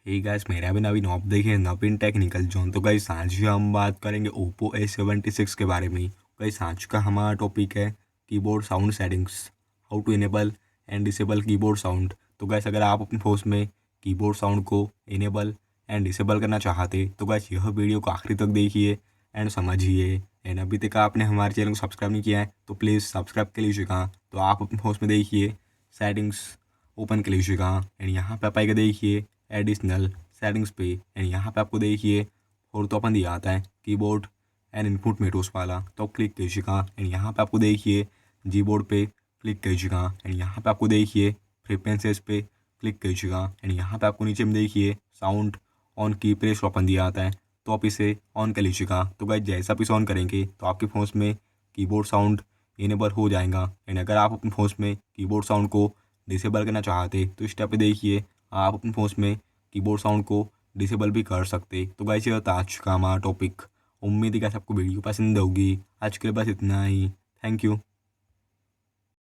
Hey guys, मेरा भी नवीन आप देखें नवीन टेक्निकल जोन। तो गाइस आज हम बात करेंगे ओप्पो A76 के बारे में। गाइस आज का हमारा टॉपिक है keyboard sound settings, how to enable and disable keyboard sound. तो गाइस अगर आप अपने फोन में कीबोर्ड साउंड को इनेबल एंड डिसेबल करना चाहते तो गाइस यह वीडियो को आखिरी तक देखिए एंड समझिए। एंड अभी तक आपने हमारे चैनल को सब्सक्राइब नहीं किया है तो प्लीज़ सब्सक्राइब कर लीजिएगा। तो आप अपने फोन में देखिए, सेटिंग्स ओपन कर लीजिएगा एंड यहाँ पे आप आएगा देखिए एडिशनल सेटिंग्स पे। एंड यहाँ पे आपको देखिए और तो अपन दिया आता है कीबोर्ड एंड इनपुट मेट्रोस वाला, तो आप क्लिक कीजिएगा एंड यहाँ पे आपको देखिए जीबोर्ड पे क्लिक कीजिएगा एंड यहाँ पे आपको देखिए फ्रीक्वेंसीज पे क्लिक कीजिएगा एंड यहाँ पे आपको नीचे में देखिए साउंड ऑन की प्रेस ओपन दिया आता है, तो आप इसे ऑन कर लीजिएगा। तो गाइस जैसा आप इसे ऑन करेंगे तो आपके फ़ोन में कीबोर्ड साउंड इनेबल हो जाएगा। एंड अगर आप अपने फ़ोन में कीबोर्ड साउंड को डिसेबल करना चाहते तो स्टेप पे देखिए आप अपने फ़ोन में कीबोर्ड साउंड को डिसेबल भी कर सकते। तो गाइस ये था आज का हमारा टॉपिक। उम्मीद है कि आपको वीडियो पसंद होगी। आज के लिए बस इतना ही। Thank you.